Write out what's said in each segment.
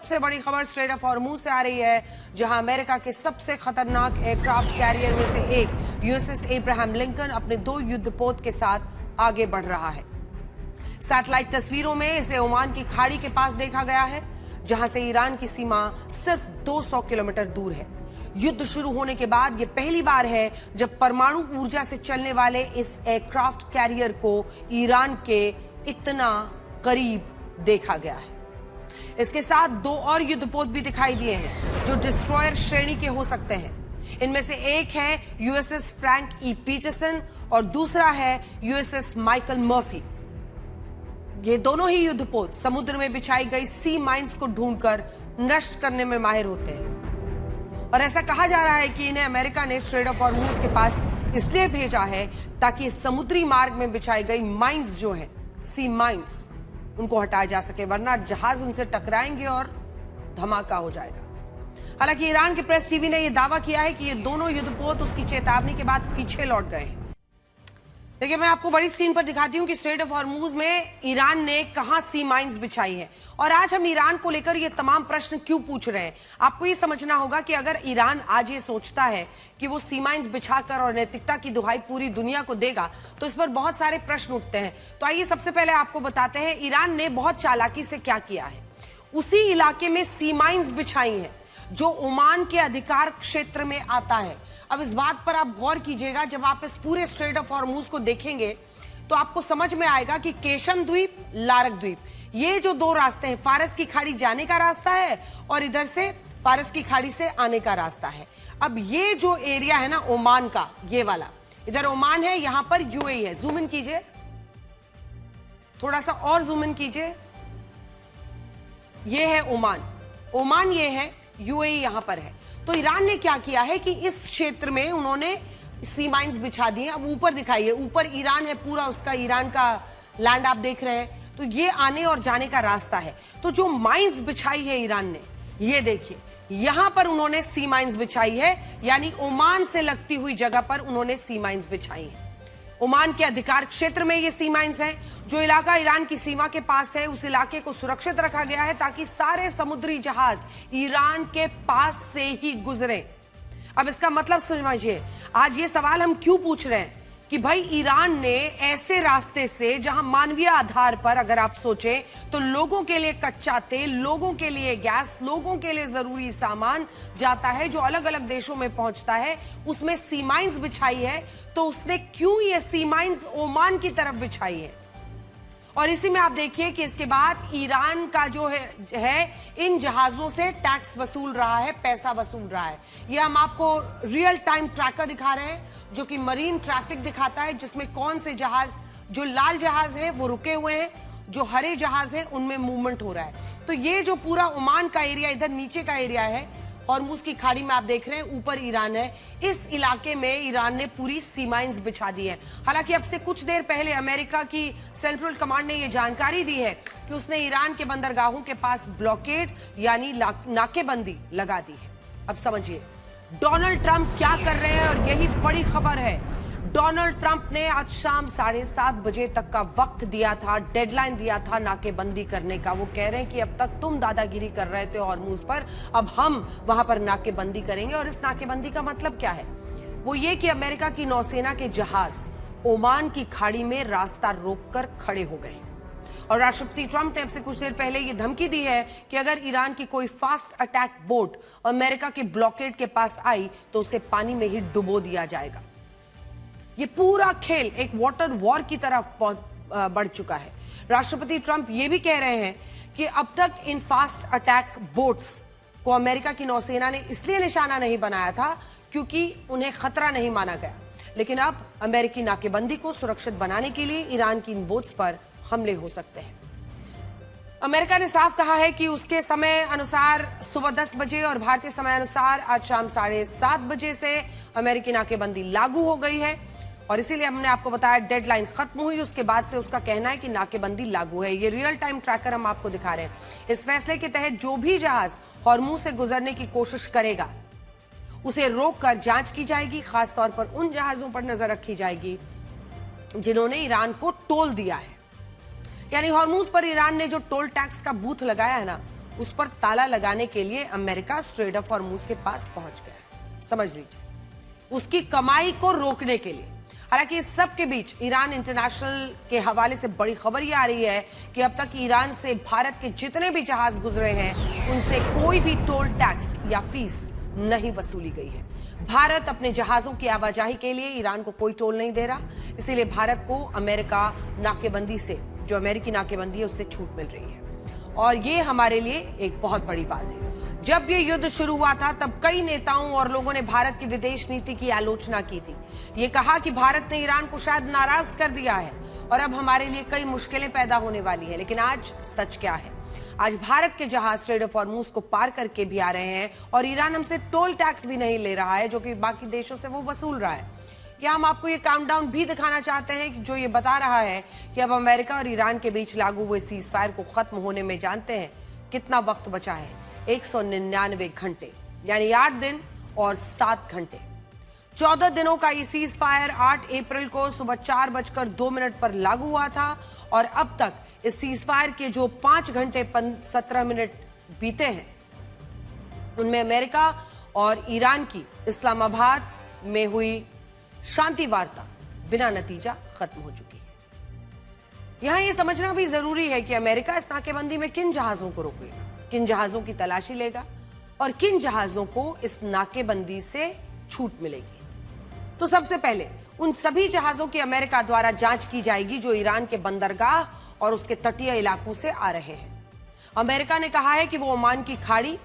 सबसे बड़ी खबर स्ट्रेट ऑफ हॉर्मुज से आ रही है, जहां अमेरिका के सबसे खतरनाक एयरक्राफ्ट कैरियर में से एक यूएसएस एब्राहम लिंकन अपने 2 युद्धपोत के साथ आगे बढ़ रहा है। सैटेलाइट तस्वीरों में इसे ओमान की खाड़ी के पास देखा गया है, जहां से ईरान की सीमा सिर्फ 200 किलोमीटर दूर है। युद्ध शुरू होने के बाद यह पहली बार है जब परमाणु ऊर्जा से चलने वाले इस एयरक्राफ्ट कैरियर को ईरान के इतना करीब देखा गया है। इसके साथ 2 और युद्धपोत भी दिखाई दिए हैं जो डिस्ट्रॉयर श्रेणी के हो सकते हैं। इनमें से एक है यूएसएस फ्रैंक ई पीटरसन और दूसरा है यूएसएस माइकल मर्फी। ये दोनों ही युद्धपोत समुद्र में बिछाई गई सी माइंस को ढूंढकर नष्ट करने में माहिर होते हैं और ऐसा कहा जा रहा है कि इन्हें अमेरिका ने स्ट्रेट ऑफ हॉर्मुज के पास इसलिए भेजा है ताकि समुद्री मार्ग में बिछाई गई माइंस जो है सी माइंस उनको हटाया जा सके, वरना जहाज उनसे टकराएंगे और धमाका हो जाएगा। हालांकि ईरान के प्रेस टीवी ने यह दावा किया है कि ये दोनों युद्धपोत उसकी चेतावनी के बाद पीछे लौट गए हैं। देखिए, मैं आपको बड़ी स्क्रीन पर दिखाती हूं कि स्ट्रेट ऑफ हॉर्मुज में ईरान ने कहां सी माइंस बिछाई है और आज हम ईरान को लेकर ये तमाम प्रश्न क्यों पूछ रहे हैं। आपको ये समझना होगा कि अगर ईरान आज ये सोचता है कि वो सी माइंस बिछाकर और नैतिकता की दुहाई पूरी दुनिया को देगा तो इस पर बहुत सारे प्रश्न उठते हैं। तो आइए सबसे पहले आपको बताते हैं ईरान ने बहुत चालाकी से क्या किया है। उसी इलाके में सी माइंस बिछाई है जो ओमान के अधिकार क्षेत्र में आता है। अब इस बात पर आप गौर कीजिएगा, जब आप इस पूरे स्ट्रेट ऑफ हॉर्मुज को देखेंगे तो आपको समझ में आएगा कि केशम द्वीप, लारक द्वीप, ये जो 2 रास्ते हैं, फारस की खाड़ी जाने का रास्ता है और इधर से फारस की खाड़ी से आने का रास्ता है। अब ये जो एरिया है ना ओमान का, ये वाला, इधर ओमान है, यहां पर यूएई है। जूम इन कीजिए, थोड़ा सा और जूम इन कीजिए। ये है ओमान, ओमान ये है, यूएई यहां पर है। तो ईरान ने क्या किया है कि इस क्षेत्र में उन्होंने सी माइंस बिछा दिए। अब ऊपर दिखाइए, ऊपर ईरान है पूरा, उसका ईरान का लैंड आप देख रहे हैं, तो ये आने और जाने का रास्ता है। तो जो माइंस बिछाई है ईरान ने, ये देखिए, यहां पर उन्होंने सी माइंस बिछाई है, यानी ओमान से लगती हुई जगह पर उन्होंने सी माइंस बिछाई है। ओमान के अधिकार क्षेत्र में ये सी माइंस हैं। जो इलाका ईरान की सीमा के पास है, उस इलाके को सुरक्षित रखा गया है ताकि सारे समुद्री जहाज ईरान के पास से ही गुजरे। अब इसका मतलब समझिए, आज ये सवाल हम क्यों पूछ रहे हैं कि भाई ईरान ने ऐसे रास्ते से, जहां मानवीय आधार पर अगर आप सोचें तो लोगों के लिए कच्चा तेल, लोगों के लिए गैस, लोगों के लिए जरूरी सामान जाता है जो अलग अलग देशों में पहुंचता है, उसमें सी माइंस बिछाई है। तो उसने क्यों ये सी माइंस ओमान की तरफ बिछाई है? और इसी में आप देखिए कि इसके बाद ईरान का जो है इन जहाजों से टैक्स वसूल रहा है, पैसा वसूल रहा है। ये हम आपको रियल टाइम ट्रैकर दिखा रहे हैं जो कि मरीन ट्रैफिक दिखाता है, जिसमें कौन से जहाज, जो लाल जहाज है वो रुके हुए हैं, जो हरे जहाज है उनमें मूवमेंट हो रहा है। तो ये जो पूरा ओमान का एरिया, इधर नीचे का एरिया है, हॉर्मुज की खाड़ी में आप देख रहे हैं, ऊपर ईरान है। इस इलाके में ईरान ने पूरी सी माइंस बिछा दी है। हालांकि अब से कुछ देर पहले अमेरिका की सेंट्रल कमांड ने यह जानकारी दी है कि उसने ईरान के बंदरगाहों के पास ब्लॉकेड यानी नाकेबंदी लगा दी है। अब समझिए डोनाल्ड ट्रंप क्या कर रहे हैं, और यही बड़ी खबर है। डोनाल्ड ट्रंप ने आज शाम 7:30 बजे तक का वक्त दिया था, डेडलाइन दिया था नाकेबंदी करने का। वो कह रहे हैं कि अब तक तुम दादागिरी कर रहे थे हॉर्मुज पर, अब हम वहां पर नाकेबंदी करेंगे। और इस नाकेबंदी का मतलब क्या है? वो ये कि अमेरिका की नौसेना के जहाज ओमान की खाड़ी में रास्ता रोककर खड़े हो गए और राष्ट्रपति ट्रंप ने अब से कुछ देर पहले ये धमकी दी है कि अगर ईरान की कोई फास्ट अटैक बोट अमेरिका के ब्लॉकेड के पास आई तो उसे पानी में ही डुबो दिया जाएगा। ये पूरा खेल एक वाटर वॉर की तरफ बढ़ चुका है। राष्ट्रपति ट्रंप ये भी कह रहे हैं कि अब तक इन फास्ट अटैक बोट्स को अमेरिका की नौसेना ने इसलिए निशाना नहीं बनाया था क्योंकि उन्हें खतरा नहीं माना गया, लेकिन अब अमेरिकी नाकेबंदी को सुरक्षित बनाने के लिए ईरान की इन बोट्स पर हमले हो सकते हैं। अमेरिका ने साफ कहा है कि उसके समय अनुसार सुबह 10 बजे और भारतीय समय अनुसार आज शाम 7:30 बजे से अमेरिकी नाकेबंदी लागू हो गई है और इसीलिए हमने आपको बताया डेडलाइन खत्म हुई, उसके बाद से उसका कहना है कि नाकेबंदी लागू है। ये रियल टाइम ट्रैकर हम आपको दिखा रहे हैं। इस फैसले के तहत जो भी जहाज हॉर्मुज से गुजरने की कोशिश करेगा उसे रोककर जांच की जाएगी। खासतौर पर उन जहाजों पर नजर रखी जाएगी जिन्होंने ईरान को टोल दिया है, यानी हॉर्मुज पर ईरान ने जो टोल टैक्स का बूथ लगाया है ना, उस पर ताला लगाने के लिए अमेरिका स्ट्रेट ऑफ हॉर्मूज के पास पहुंच गया है। समझ लीजिए, उसकी कमाई को रोकने के लिए। हालांकि इस सब के बीच ईरान इंटरनेशनल के हवाले से बड़ी खबर यह आ रही है कि अब तक ईरान से भारत के जितने भी जहाज गुजरे हैं उनसे कोई भी टोल टैक्स या फीस नहीं वसूली गई है। भारत अपने जहाजों की आवाजाही के लिए ईरान को कोई टोल नहीं दे रहा, इसीलिए भारत को अमेरिका नाकेबंदी से, जो अमेरिकी नाकेबंदी है, उससे छूट मिल रही है। और ये हमारे लिए एक बहुत बड़ी बात है। जब ये युद्ध शुरू हुआ था तब कई नेताओं और लोगों ने भारत की विदेश नीति की आलोचना की थी। ये कहा कि भारत ने ईरान को शायद नाराज कर दिया है और अब हमारे लिए कई मुश्किलें पैदा होने वाली है। लेकिन आज सच क्या है? आज भारत के जहाज स्ट्रेट ऑफ हॉर्मूज को पार करके भी आ रहे हैं और ईरान हमसे टोल टैक्स भी नहीं ले रहा है, जो कि बाकी देशों से वो वसूल रहा है। क्या हम आपको ये काउंटडाउन भी दिखाना चाहते हैं जो ये बता रहा है कि अब अमेरिका और ईरान के बीच लागू हुए सीज फायर को खत्म होने में जानते हैं कितना वक्त बचा है? 199 घंटे, यानी 8 दिन और 7 घंटे। 14 दिनों का ये सीज फायर 8 अप्रैल को सुबह 4:02 पर लागू हुआ था और अब तक इस सीज फायर के जो 5 घंटे 17 मिनट बीते हैं उनमें अमेरिका और ईरान की इस्लामाबाद में हुई शांति वार्ता बिना नतीजा खत्म हो चुकी है। यहां यह समझना भी जरूरी है कि अमेरिका इस नाकेबंदी में किन जहाजों को रोकेगा, किन जहाजों की तलाशी लेगा और किन जहाजों को इस नाकेबंदी से छूट मिलेगी। तो सबसे पहले उन सभी जहाजों की अमेरिका द्वारा जांच की जाएगी जो ईरान के बंदरगाह और उसके तटीय इलाकों से आ रहे हैं। अमेरिका ने कहा है कि वो ओमान की खाड़ी,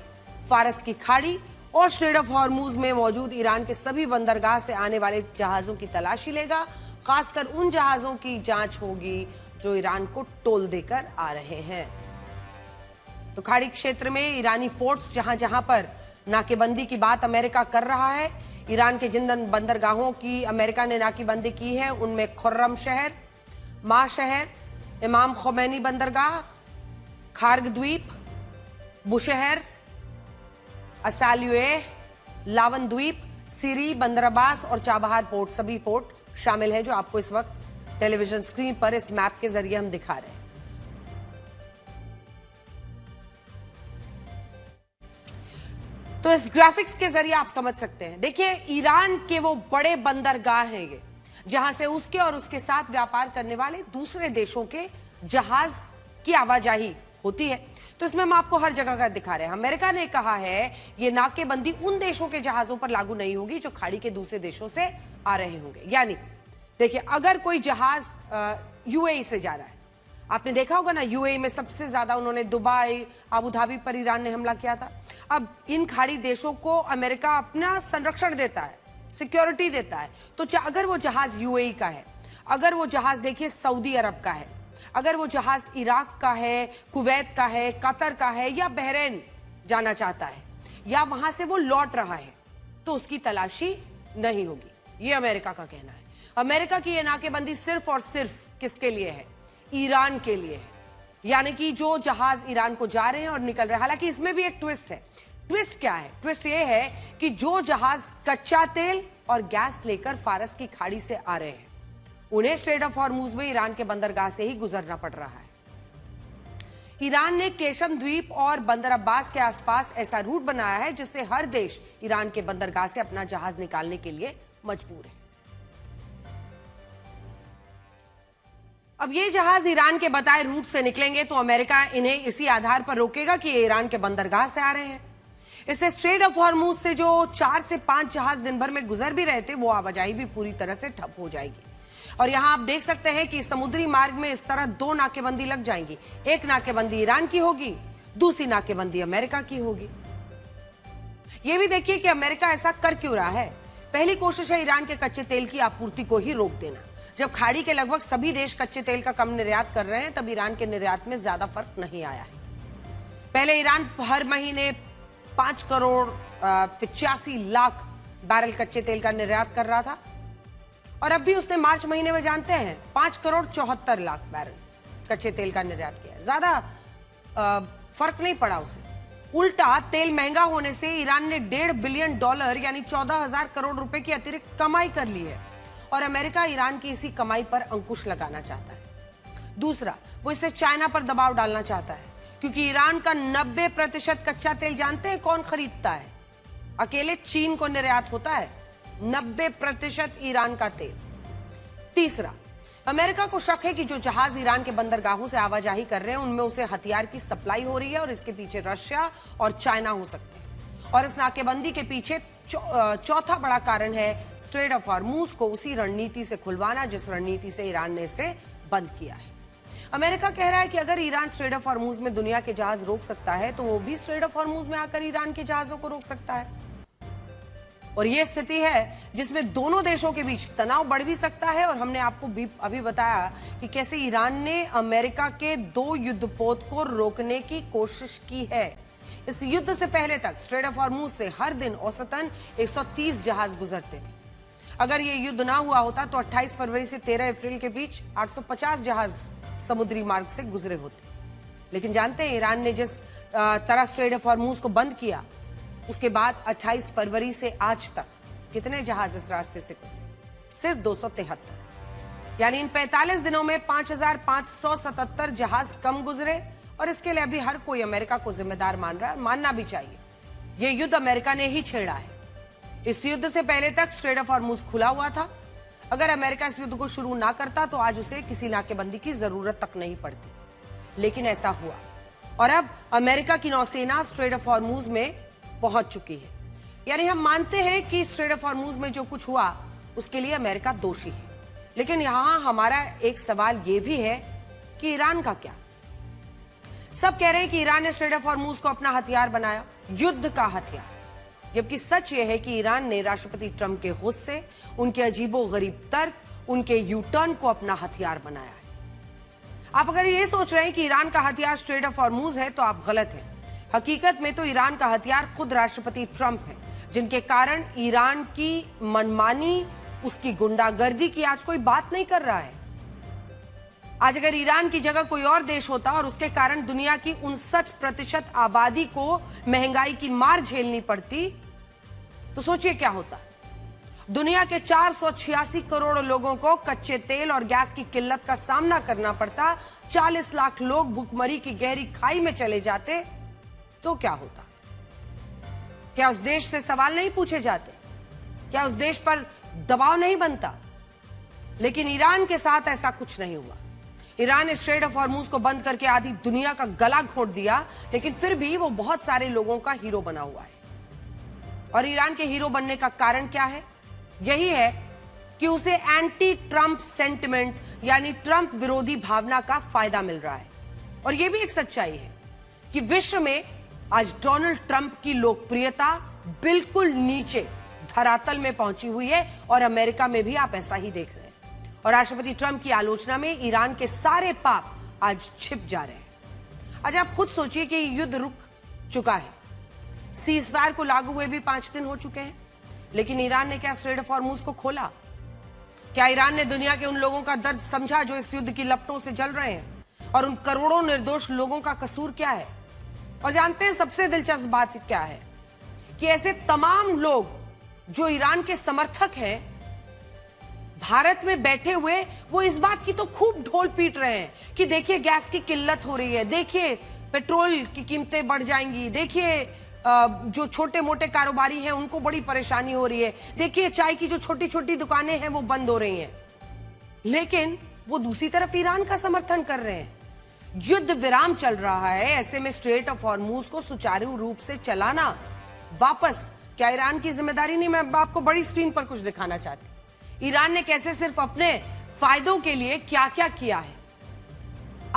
फारस की खाड़ी और स्ट्रेट ऑफ हॉर्मूज में मौजूद ईरान के सभी बंदरगाह से आने वाले जहाजों की तलाशी लेगा। खासकर उन जहाजों की जांच होगी जो ईरान को टोल देकर आ रहे हैं। तो खाड़ी क्षेत्र में ईरानी पोर्ट्स जहां जहां पर नाकेबंदी की बात अमेरिका कर रहा है, ईरान के जिन बंदरगाहों की अमेरिका ने नाकेबंदी की है उनमें खुर्रम शहर, माह शहर, इमाम खोमैनी बंदरगाह, खार्ग द्वीप, बुशहर, असाल्युए, लावन द्वीप, सीरी, बंदर अब्बास और चाबहार पोर्ट, सभी पोर्ट शामिल है जो आपको इस वक्त टेलीविजन स्क्रीन पर इस मैप के जरिए हम दिखा रहे हैं। तो इस ग्राफिक्स के जरिए आप समझ सकते हैं। देखिए, ईरान के वो बड़े बंदरगाह हैं ये, जहां से उसके और उसके साथ व्यापार करने वाले दूसरे देशों के जहाज की आवाजाही होती है। तो इसमें हम आपको हर जगह का दिखा रहे हैं। अमेरिका ने कहा है ये नाकेबंदी उन देशों के जहाजों पर लागू नहीं होगी जो खाड़ी के दूसरे देशों से आ रहे होंगे। यानी देखिए, अगर कोई जहाज यूएई से जा रहा है, आपने देखा होगा ना, यूएई में सबसे ज्यादा उन्होंने दुबई, अबू धाबी पर ईरान ने हमला किया था। अब इन खाड़ी देशों को अमेरिका अपना संरक्षण देता है, सिक्योरिटी देता है। तो अगर वो जहाज यूएई का है, अगर वो जहाज देखिए सऊदी अरब का है, अगर वो जहाज इराक का है, कुवैत का है, कतर का है या बहरीन जाना चाहता है या वहां से वो लौट रहा है, तो उसकी तलाशी नहीं होगी। ये अमेरिका का कहना है। अमेरिका की ये नाकेबंदी सिर्फ और सिर्फ किसके लिए है? ईरान के लिए है। यानी कि जो जहाज ईरान को जा रहे हैं और निकल रहे हैं। हालांकि इसमें भी एक ट्विस्ट है। ट्विस्ट क्या है? ट्विस्ट ये है कि जो जहाज कच्चा तेल और गैस लेकर फारस की खाड़ी से आ रहे हैं उन्हें स्ट्रेट ऑफ हॉर्मूज में ईरान के बंदरगाह से ही गुजरना पड़ रहा है। ईरान ने केशम द्वीप और बंदर अब्बास के आसपास ऐसा रूट बनाया है जिससे हर देश ईरान के बंदरगाह से अपना जहाज निकालने के लिए मजबूर है। अब ये जहाज ईरान के बताए रूट से निकलेंगे तो अमेरिका इन्हें इसी आधार पर रोकेगा कि ये ईरान के बंदरगाह से आ रहे हैं। इससे स्ट्रेट ऑफ हॉर्मूज से जो 4 से 5 जहाज दिन भर में गुजर भी रहे थे वो आवाजाही भी पूरी तरह से ठप हो जाएगी। और यहां आप देख सकते हैं कि समुद्री मार्ग में इस तरह 2 नाकेबंदी लग जाएंगी। एक नाकेबंदी ईरान की होगी, दूसरी नाकेबंदी अमेरिका की होगी। यह भी देखिए कि अमेरिका ऐसा कर क्यों रहा है। पहली कोशिश है ईरान के कच्चे तेल की आपूर्ति को ही रोक देना। जब खाड़ी के लगभग सभी देश कच्चे तेल का कम निर्यात कर रहे हैं तब ईरान के निर्यात में ज्यादा फर्क नहीं आया है। पहले ईरान हर महीने 5 करोड़ 85 लाख बैरल कच्चे तेल का निर्यात कर रहा था और अब भी उसने मार्च महीने में जानते हैं 5 करोड़ 74 लाख बैरल कच्चे तेल का निर्यात किया है। ज्यादा फर्क नहीं पड़ा उसे। उल्टा तेल महंगा होने से ईरान ने $1.5 बिलियन यानी 14,000 करोड़ रुपए की अतिरिक्त कमाई कर ली है और अमेरिका ईरान की इसी कमाई पर अंकुश लगाना चाहता है। दूसरा, वो इससे चाइना पर दबाव डालना चाहता है क्योंकि ईरान का 90% कच्चा तेल जानते हैं कौन खरीदता है? अकेले चीन को निर्यात होता है 90% ईरान का तेल। तीसरा, अमेरिका को शक है कि जो जहाज ईरान के बंदरगाहों से आवाजाही कर रहे हैं उनमें उसे हथियार की सप्लाई हो रही है और इसके पीछे रशिया और चाइना हो सकते हैं। और इस नाकेबंदी के पीछे चौथा बड़ा कारण है स्ट्रेट ऑफ हॉर्मुज को उसी रणनीति से खुलवाना जिस रणनीति से ईरान ने इसे बंद किया है। अमेरिका कह रहा है कि अगर ईरान स्ट्रेट ऑफ हॉर्मुज में दुनिया के जहाज रोक सकता है तो वो भी स्ट्रेट ऑफ हॉर्मुज में आकर ईरान के जहाजों को रोक सकता है। और यह स्थिति है जिसमें दोनों देशों के बीच तनाव बढ़ भी सकता है। और हमने आपको भी अभी बताया कि कैसे ईरान ने अमेरिका के 2 युद्धपोत को रोकने की कोशिश की है। इस युद्ध से पहले तक स्ट्रेट ऑफ हॉर्मुज से हर दिन औसतन 130 जहाज गुजरते थे। अगर यह युद्ध ना हुआ होता तो 28 फरवरी से 13 अप्रैल के बीच 850 जहाज समुद्री मार्ग से गुजरे होते। लेकिन जानते हैं ईरान ने जिस तरह स्ट्रेट ऑफ हॉर्मुज को बंद किया उसके बाद 28 फरवरी से आज तक कितने जहाज इस रास्ते से गुजरे? सिर्फ 273। यानी इन 45 दिनों में 5577 जहाज कम गुजरे। और इसके लिए अभी हर कोई अमेरिका को जिम्मेदार मान रहा है, मानना भी चाहिए। यह युद्ध अमेरिका ने ही छेड़ा है। इस युद्ध से पहले तक स्ट्रेट ऑफ हॉर्मुज खुला हुआ था। अगर अमेरिका इस युद्ध को शुरू ना करता तो आज उसे किसी नाकेबंदी की जरूरत तक नहीं पड़ती। लेकिन ऐसा हुआ और अब अमेरिका की नौसेना स्ट्रेट ऑफ हॉर्मुज में पहुंच चुकी है। यानी हम मानते हैं कि स्ट्रेट ऑफ हॉर्मुज में जो कुछ हुआ उसके लिए अमेरिका दोषी है। लेकिन यहां हमारा एक सवाल यह भी है कि ईरान का क्या? सब कह रहे हैं कि ईरान ने स्ट्रेट ऑफ हॉर्मुज को अपना हथियार बनाया, युद्ध का हथियार। जबकि सच यह है कि ईरान ने राष्ट्रपति ट्रंप के गुस्से, उनके अजीबोगरीब तर्क, उनके यू टर्न को अपना हथियार बनाया है। आप अगर ये सोच रहे हैं कि ईरान का हथियार स्ट्रेट ऑफ हॉर्मुज है तो आप गलत हैं। हकीकत में तो ईरान का हथियार खुद राष्ट्रपति ट्रंप है, जिनके कारण ईरान की मनमानी, उसकी गुंडागर्दी की आज कोई बात नहीं कर रहा है। आज अगर ईरान की जगह कोई और देश होता और उसके कारण दुनिया की 59% आबादी को महंगाई की मार झेलनी पड़ती तो सोचिए क्या होता। दुनिया के 486 करोड़ लोगों को कच्चे तेल और गैस की किल्लत का सामना करना पड़ता, 40 लाख लोग भुखमरी की गहरी खाई में चले जाते तो क्या होता? क्या उस देश से सवाल नहीं पूछे जाते? क्या उस देश पर दबाव नहीं बनता? लेकिन ईरान के साथ ऐसा कुछ नहीं हुआ। ईरान ने स्ट्रेट ऑफ हॉर्मुज को बंद करके आधी दुनिया का गला घोट दिया, लेकिन फिर भी वो बहुत सारे लोगों का हीरो बना हुआ है। और ईरान के हीरो बनने का कारण क्या है? यही है कि उसे एंटी ट्रंप सेंटिमेंट यानी ट्रंप विरोधी भावना का फायदा मिल रहा है। और यह भी एक सच्चाई है कि विश्व में आज डोनाल्ड ट्रंप की लोकप्रियता बिल्कुल नीचे धरातल में पहुंची हुई है और अमेरिका में भी आप ऐसा ही देख रहे हैं। और राष्ट्रपति ट्रंप की आलोचना में ईरान के सारे पाप आज छिप जा रहे हैं। आज आप खुद सोचिए कि युद्ध रुक चुका है, सीजफायर को लागू हुए भी 5 दिन हो चुके हैं, लेकिन ईरान ने क्या स्ट्रेट ऑफ हॉर्मुज को खोला? क्या ईरान ने दुनिया के उन लोगों का दर्द समझा जो इस युद्ध की लपटों से जल रहे हैं? और उन करोड़ों निर्दोष लोगों का कसूर क्या है? और जानते हैं सबसे दिलचस्प बात क्या है कि ऐसे तमाम लोग जो ईरान के समर्थक हैं, भारत में बैठे हुए वो इस बात की तो खूब ढोल पीट रहे हैं कि देखिए गैस की किल्लत हो रही है, देखिए पेट्रोल की कीमतें बढ़ जाएंगी, देखिए जो छोटे मोटे कारोबारी हैं उनको बड़ी परेशानी हो रही है, देखिए चाय की जो छोटी छोटी दुकानें हैं वो बंद हो रही हैं। लेकिन वो दूसरी तरफ ईरान का समर्थन कर रहे हैं। युद्ध विराम चल रहा है, ऐसे में स्ट्रेट ऑफ हॉर्मुज को सुचारू रूप से चलाना वापस क्या ईरान की जिम्मेदारी नहीं? मैं आपको बड़ी स्क्रीन पर कुछ दिखाना चाहती हूं। ईरान ने कैसे सिर्फ अपने फायदों के लिए क्या क्या किया है।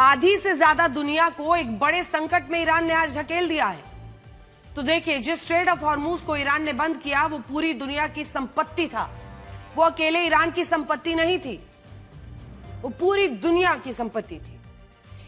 आधी से ज्यादा दुनिया को एक बड़े संकट में ईरान ने आज ढकेल दिया है। तो देखिए, जिस स्ट्रेट ऑफ हॉर्मुज को ईरान ने बंद किया वो पूरी दुनिया की संपत्ति था। वो अकेले ईरान की संपत्ति नहीं थी, वो पूरी दुनिया की संपत्ति थी।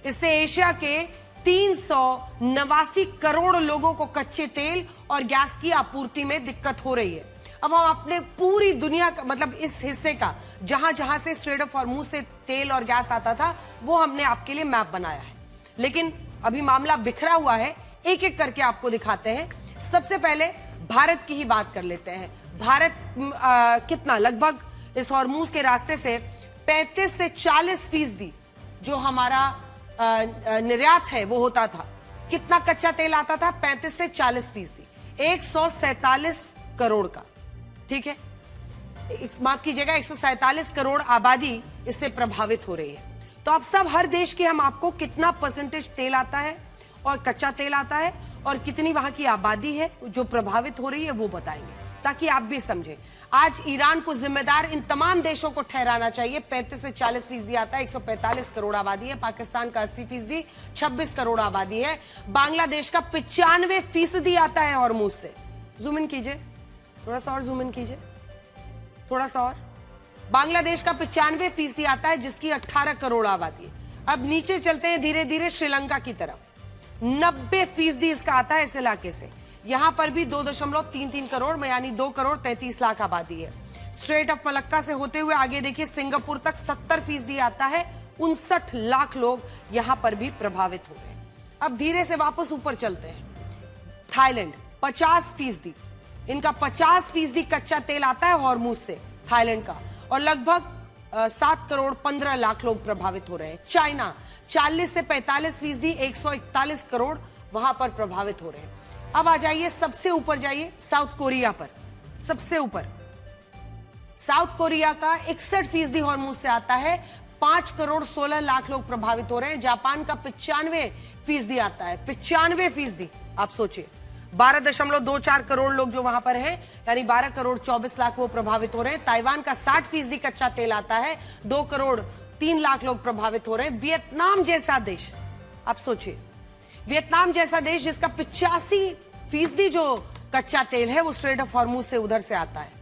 इससे एशिया के 389 करोड़ लोगों को कच्चे तेल और गैस की आपूर्ति में दिक्कत हो रही है। अब हम अपने पूरी दुनिया का मतलब इस हिस्से का जहां जहां से स्ट्रेट ऑफ हॉर्मुज से तेल और गैस आता था वो हमने आपके लिए मैप बनाया है। लेकिन अभी मामला बिखरा हुआ है, एक एक करके आपको दिखाते हैं। सबसे पहले भारत की ही बात कर लेते हैं। भारत कितना लगभग इस हॉर्मुज के रास्ते से 35 से 40% जो हमारा निर्यात है वो होता था। कितना कच्चा तेल आता था? 35 से 40%, 147 करोड़ का। ठीक है, माफ कीजिएगा, 147 करोड़ आबादी इससे प्रभावित हो रही है। तो अब सब हर देश के हम आपको कितना परसेंटेज तेल आता है और कच्चा तेल आता है और कितनी वहां की आबादी है जो प्रभावित हो रही है वो बताएंगे, ताकि आप भी समझें। आज ईरान को जिम्मेदार इन तमाम देशों को ठहराना चाहिए। 35 से 40% आता है, 145 करोड़ आबादी है। पाकिस्तान का 80%, 26 करोड़ आबादी है। बांग्लादेश का 95% आता है हॉर्मुज से। जूम इन कीजिए, थोड़ा सा और जूम इन कीजिए, थोड़ा सा और। बांग्लादेश का 95% आता है, जिसकी 18 करोड़ आबादी है। अब नीचे चलते हैं धीरे धीरे श्रीलंका की तरफ। 90% इसका आता है इस इलाके से। यहां पर भी 2.33 करोड़ में, यानी 2 करोड़ 33 लाख आबादी है। स्ट्रेट ऑफ मलक्का से होते हुए आगे देखिए सिंगापुर तक 70% आता है। 59 लाख लोग यहां पर भी प्रभावित हो रहे हैं। अब धीरे से वापस ऊपर चलते हैं। थाईलैंड 50%, इनका 50% कच्चा तेल आता है हॉर्मुज से, थाईलैंड का, और लगभग 7 करोड़ 15 लाख लोग प्रभावित हो रहे हैं। चाइना 40 से 45%, 141 करोड़ वहां पर प्रभावित हो रहे हैं। अब आ जाइए सबसे ऊपर जाइए, साउथ कोरिया पर। सबसे ऊपर साउथ कोरिया का 61% हॉर्मुज से आता है, 5 करोड़ 16 लाख लोग प्रभावित हो रहे हैं। जापान का 95% आता है, 95%। आप सोचिए, 12.24 करोड़ लोग जो वहां पर हैं, यानी 12 करोड़ 24 लाख वो प्रभावित हो रहे हैं। ताइवान का 60% कच्चा तेल आता है, 2 करोड़ 3 लाख लोग प्रभावित हो रहे हैं। वियतनाम जैसा देश, आप सोचिए, वियतनाम जैसा देश जिसका 85% जो कच्चा तेल है वो स्ट्रेट ऑफ हॉर्मुज से उधर से आता है,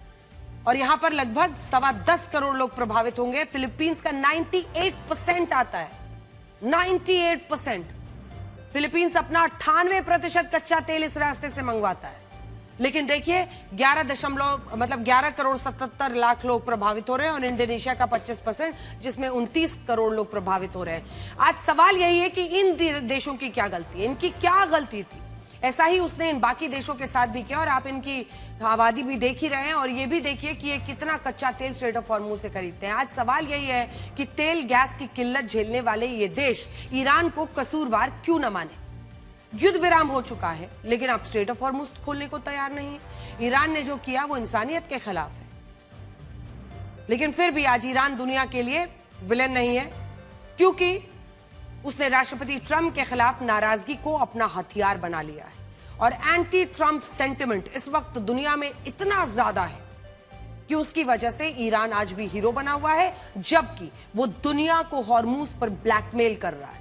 और यहां पर लगभग 10.25 करोड़ लोग प्रभावित होंगे। फिलीपींस का 98% आता है, 98%। फिलीपींस अपना 98% कच्चा तेल इस रास्ते से मंगवाता है। लेकिन देखिए 11 करोड़ 77 लाख लोग प्रभावित हो रहे हैं, और इंडोनेशिया का 25%, जिसमें 29 करोड़ लोग प्रभावित हो रहे हैं। आज सवाल यही है कि इन देशों की क्या गलती है, इनकी क्या गलती थी? ऐसा ही उसने इन बाकी देशों के साथ भी किया, और आप इनकी आबादी भी देख ही रहे हैं, और ये भी देखिए कि ये कितना कच्चा तेल स्ट्रेट ऑफ हॉर्मुज से खरीदते हैं। आज सवाल यही है कि तेल गैस की किल्लत झेलने वाले ये देश ईरान को कसूरवार क्यों न माने। युद्ध विराम हो चुका है, लेकिन आप स्ट्रेट ऑफ हॉर्मुज खोलने को तैयार नहीं है। ईरान ने जो किया वो इंसानियत के खिलाफ है, लेकिन फिर भी आज ईरान दुनिया के लिए विलेन नहीं है, क्योंकि उसने राष्ट्रपति ट्रंप के खिलाफ नाराजगी को अपना हथियार बना लिया है। और एंटी ट्रंप सेंटिमेंट इस वक्त दुनिया में इतना ज्यादा है कि उसकी वजह से ईरान आज भी हीरो बना हुआ है, जबकि वो दुनिया को हॉर्मुज पर ब्लैकमेल कर रहा है।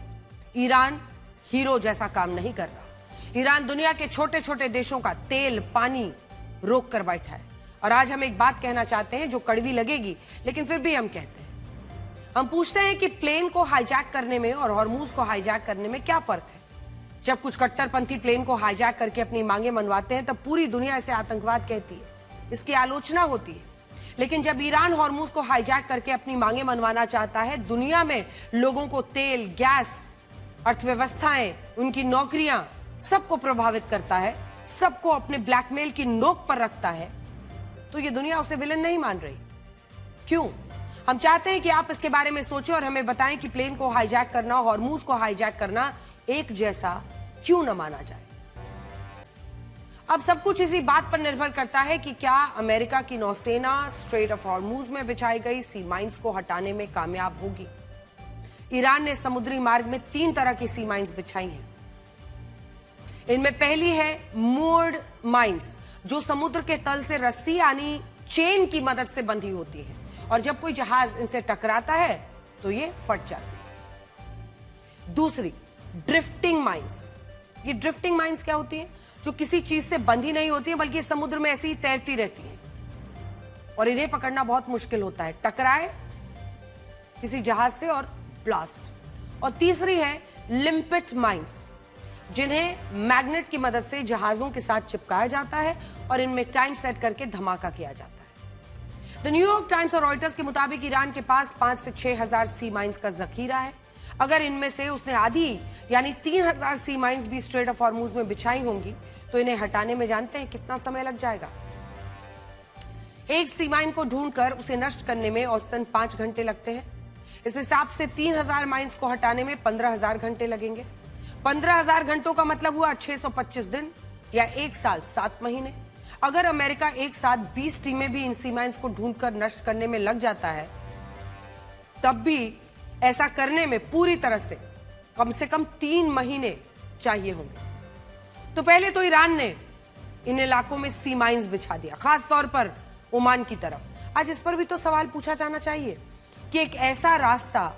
ईरान हीरो जैसा काम नहीं कर रहा। ईरान दुनिया के छोटे छोटे देशों का तेल पानी रोक कर बैठा है। और आज हम एक बात कहना चाहते हैं जो कड़वी लगेगी, लेकिन फिर भी हम कहते हैं। हम पूछते हैं कि प्लेन को हाईजैक करने में और हॉर्मुज को हाईजैक करने में क्या फर्क है? जब कुछ कट्टरपंथी प्लेन को हाईजैक करके अपनी मांगे मनवाते हैं, तब पूरी दुनिया इसे आतंकवाद कहती है, इसकी आलोचना होती है। लेकिन जब ईरान हॉर्मुज को हाईजैक करके अपनी मांगे मनवाना चाहता है, दुनिया में लोगों को तेल, गैस, अर्थव्यवस्थाएं, उनकी नौकरियां, सबको प्रभावित करता है, सबको अपने ब्लैकमेल की नोक पर रखता है, तो ये दुनिया उसे विलन नहीं मान रही। क्यों? हम चाहते हैं कि आप इसके बारे में सोचें और हमें बताएं कि प्लेन को हाईजैक करना, हॉर्मुज को हाईजैक करना एक जैसा क्यों न माना जाए। अब सब कुछ इसी बात पर निर्भर करता है कि क्या अमेरिका की नौसेना स्ट्रेट ऑफ हॉर्मुज में बिछाई गई सी माइंस को हटाने में कामयाब होगी। ईरान ने समुद्री मार्ग में 3 तरह की सी माइंस बिछाई हैं। इनमें पहली है मूर्ड माइंस, जो समुद्र के तल से रस्सी यानी चेन की मदद से बंधी होती है, और जब कोई जहाज इनसे टकराता है तो ये फट जाती है। दूसरी ड्रिफ्टिंग माइंस। ये ड्रिफ्टिंग माइंस क्या होती है? जो किसी चीज से बंधी नहीं होती है, बल्कि समुद्र में ऐसे ही तैरती रहती है, और इन्हें पकड़ना बहुत मुश्किल होता है। टकराए किसी जहाज से और ब्लास्ट। और तीसरी है लिम्पिट माइंस, जिन्हें मैग्नेट की मदद से जहाजों के साथ चिपकाया जाता है और इनमें टाइम सेट करके धमाका किया जाता है। द न्यूयॉर्क टाइम्स और रॉयटर्स के मुताबिक ईरान के पास 5 से 6 हजार सी माइंस का जखीरा है। अगर इनमें से उसने आधी यानी 3000 सी माइंस भी स्ट्रेट ऑफ हॉर्मुज में बिछाई होंगी, तो इन्हें हटाने में जानते हैं कितना समय लग जाएगा? एक सी माइन को ढूंढकर उसे नष्ट करने में औसतन 5 घंटे लगते हैं। इस हिसाब से 3000 माइंस को हटाने में 15000 घंटे लगेंगे। 15,000 घंटों का मतलब हुआ 625 दिन या 1 साल 7 महीने। अगर अमेरिका एक साथ 20 टीमें भी इन सी माइंस को ढूंढकर नष्ट करने में लग जाता है, तब भी ऐसा करने में पूरी तरह से कम 3 महीने चाहिए होंगे। तो पहले तो ईरान ने इन इलाकों में सी माइंस बिछा दिया, खास तौर पर ओमान की तरफ। आज इस पर भी तो सवाल पूछा जाना चाहिए कि एक ऐसा रास्ता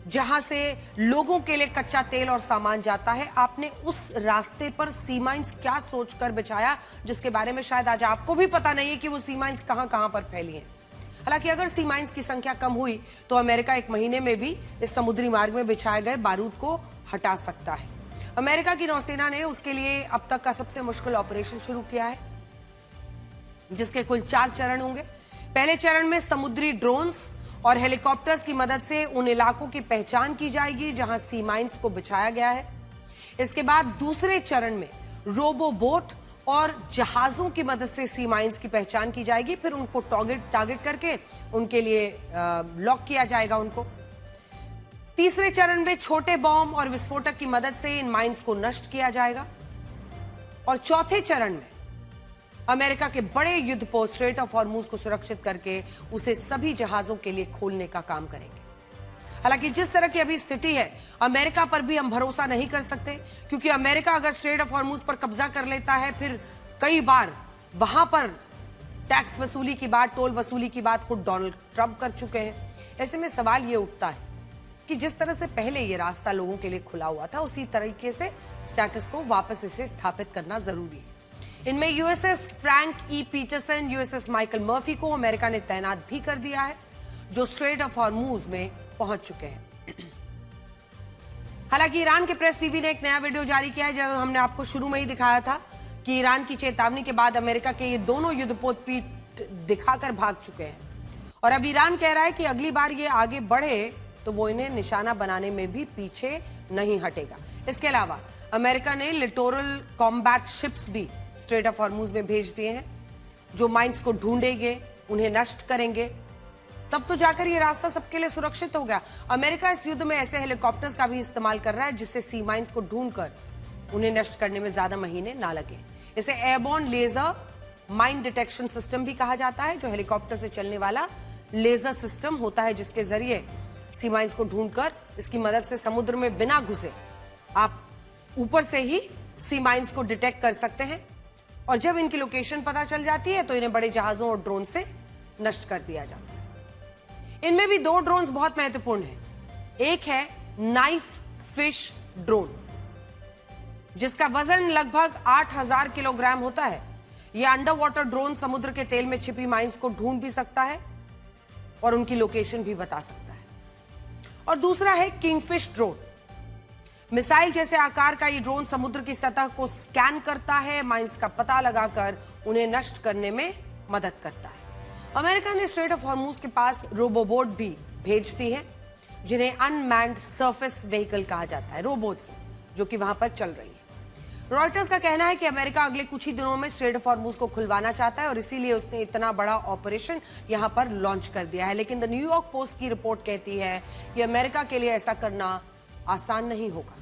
जहां से लोगों के लिए कच्चा तेल और सामान जाता है, आपने उस रास्ते पर सी माइंस क्या सोचकर बिछाया, जिसके बारे में शायद आज आपको भी पता नहीं है कि वो सी माइंस कहां कहां पर फैली हैं। हालांकि अगर सी माइंस की संख्या कम हुई तो अमेरिका 1 महीने में भी इस समुद्री मार्ग में बिछाए गए बारूद को हटा सकता है। अमेरिका की नौसेना ने उसके लिए अब तक का सबसे मुश्किल ऑपरेशन शुरू किया है, जिसके कुल 4 चरण होंगे। पहले चरण में समुद्री ड्रोन्स और हेलीकॉप्टर्स की मदद से उन इलाकों की पहचान की जाएगी जहां सी माइंस को बिछाया गया है। इसके बाद दूसरे चरण में रोबो बोट और जहाजों की मदद से सी माइंस की पहचान की जाएगी, फिर उनको टारगेट करके उनके लिए लॉक किया जाएगा उनको। तीसरे चरण में छोटे बॉम्ब और विस्फोटक की मदद से इन माइंस को नष्ट किया जाएगा। और चौथे चरण में अमेरिका के बड़े युद्धपोत स्ट्रेट ऑफ हॉर्मुज को सुरक्षित करके उसे सभी जहाजों के लिए खोलने का काम करेंगे। हालांकि जिस तरह की अभी स्थिति है, अमेरिका पर भी हम भरोसा नहीं कर सकते, क्योंकि अमेरिका अगर स्ट्रेट ऑफ हॉर्मुज पर कब्जा कर लेता है, फिर कई बार वहां पर टैक्स वसूली की बात, टोल वसूली की बात खुद डोनाल्ड ट्रंप कर चुके हैं। ऐसे में सवाल ये उठता है कि जिस तरह से पहले ये रास्ता लोगों के लिए खुला हुआ था, उसी तरीके से स्टेटस को वापस इसे स्थापित करना जरूरी है। इनमें USS Frank E Peterson, USS Michael Murphy को अमेरिका ने तैनात भी कर दिया है, जो स्ट्रेट ऑफ हॉर्मुज में पहुंच चुके हैं। हालांकि ईरान के प्रेस टीवी ने एक नया वीडियो जारी किया है, जो हमने आपको शुरू में ही दिखाया था कि ईरान की चेतावनी के बाद अमेरिका के ये दोनों युद्धपोत पीठ दिखाकर भाग चुके हैं। और अब ईरान कह रहा है कि अगली बार ये आगे बढ़े तो वो इन्हें निशाना बनाने में भी पीछे नहीं हटेगा। इसके अलावा अमेरिका ने लिटोरल कॉम्बैट शिप्स भी स्ट्रेट ऑफ हॉर्मुज में भेज दिए हैं, जो माइंस को ढूंढेंगे, उन्हें नष्ट करेंगे। तब तो जाकर ये रास्ता सबके लिए सुरक्षित हो गया। अमेरिका इस युद्ध में ऐसे हेलीकॉप्टर्स का भी इस्तेमाल कर रहा है जिससे सी माइंस को ढूंढकर उन्हें नष्ट करने में ज्यादा महीने ना लगे। इसे airborne laser mine detection system भी कहा जाता है, जो हेलीकॉप्टर से चलने वाला लेजर सिस्टम होता है, जिसके जरिए सी माइंस को ढूंढकर इसकी मदद से समुद्र में बिना घुसे आप ऊपर से ही सी माइंस को डिटेक्ट कर सकते हैं। और जब इनकी लोकेशन पता चल जाती है तो इन्हें बड़े जहाजों और ड्रोन से नष्ट कर दिया जाता है। इनमें भी 2 ड्रोन्स बहुत महत्वपूर्ण हैं। एक है नाइफ फिश ड्रोन, जिसका वजन लगभग 8,000 किलोग्राम होता है। यह अंडर वाटर ड्रोन समुद्र के तेल में छिपी माइंस को ढूंढ भी सकता है और उनकी लोकेशन भी बता सकता है। और दूसरा है किंगफिश ड्रोन। मिसाइल जैसे आकार का ये ड्रोन समुद्र की सतह को स्कैन करता है, माइंस का पता लगाकर उन्हें नष्ट करने में मदद करता है। अमेरिका ने स्ट्रेट ऑफ हॉर्मुज के पास रोबोबोट भी भेज दी है, जिन्हें अनमैन्ड सरफेस व्हीकल कहा जाता है, रोबोट्स जो कि वहां पर चल रही है। रॉयटर्स का कहना है कि अमेरिका अगले कुछ ही दिनों में स्ट्रेट ऑफ हॉर्मुज को खुलवाना चाहता है और इसीलिए उसने इतना बड़ा ऑपरेशन यहां पर लॉन्च कर दिया है। लेकिन द न्यूयॉर्क पोस्ट की रिपोर्ट कहती है कि अमेरिका के लिए ऐसा करना आसान नहीं होगा।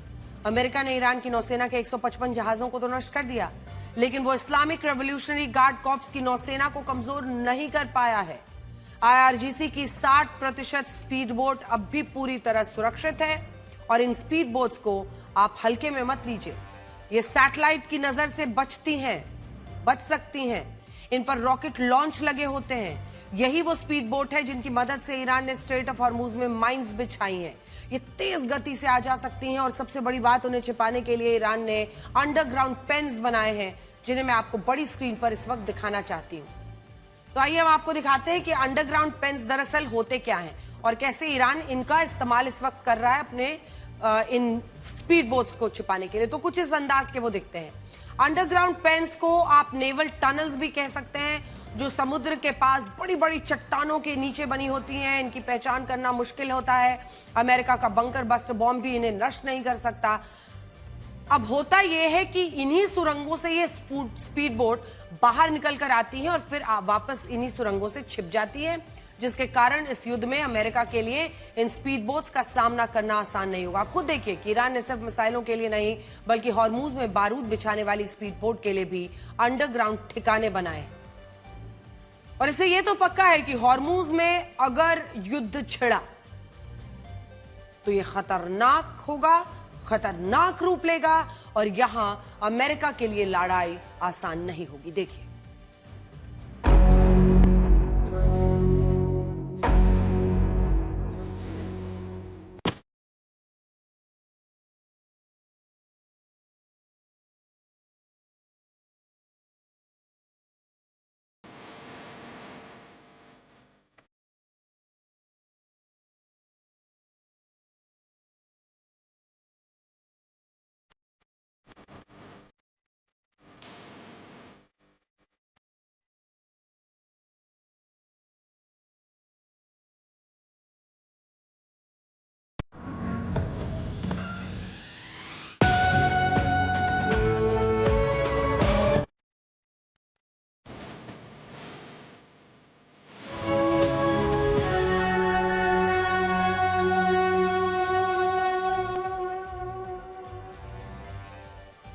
अमेरिका ने ईरान की नौसेना के 155 जहाजों को तो नष्ट कर दिया, लेकिन वो इस्लामिक रेवोल्यूशनरी गार्ड कॉर्प्स की नौसेना को कमजोर नहीं कर पाया है। IRGC की 60% स्पीड बोट अब भी पूरी तरह सुरक्षित है और इन स्पीड बोट्स को आप हल्के में मत लीजिए। ये सैटेलाइट की नजर से बच सकती हैं। इन पर रॉकेट लॉन्च लगे होते हैं। यही वो स्पीड बोट है जिनकी मदद से ईरान ने स्ट्रेट ऑफ हॉर्मुज में माइंस बिछाई हैं। ये तेज गति से आ जा सकती हैं और सबसे बड़ी बात, उन्हें छिपाने के लिए ईरान ने अंडरग्राउंड पेन्स बनाए हैं, जिन्हें मैं आपको बड़ी स्क्रीन पर इस वक्त दिखाना चाहती हूँ। तो आइए हम आपको दिखाते हैं कि अंडरग्राउंड पेन्स दरअसल होते क्या हैं और कैसे ईरान इनका इस्तेमाल इस वक्त कर रहा है अपने इन स्पीड बोट्स को छिपाने के लिए। तो कुछ इस अंदाज के वो दिखते हैं। अंडरग्राउंड पेन्स को आप नेवल टनल्स भी कह सकते हैं, जो समुद्र के पास बड़ी बड़ी चट्टानों के नीचे बनी होती हैं। इनकी पहचान करना मुश्किल होता है। अमेरिका का बंकर बस्टर बॉम्ब भी इन्हें नष्ट नहीं कर सकता। अब होता यह है कि इन्हीं सुरंगों से ये स्पीड बोट बाहर निकल कर आती हैं और फिर वापस इन्हीं सुरंगों से छिप जाती है, जिसके कारण इस युद्ध में अमेरिका के लिए इन स्पीड बोट्स का सामना करना आसान नहीं होगा। आप खुद देखिए कि ईरान ने सिर्फ मिसाइलों के लिए नहीं बल्कि हॉर्मूज में बारूद बिछाने वाली स्पीड बोट के लिए भी अंडरग्राउंड ठिकाने बनाए और इससे यह तो पक्का है कि हॉर्मूज में अगर युद्ध छिड़ा तो यह खतरनाक होगा, खतरनाक रूप लेगा और यहां अमेरिका के लिए लड़ाई आसान नहीं होगी। देखिए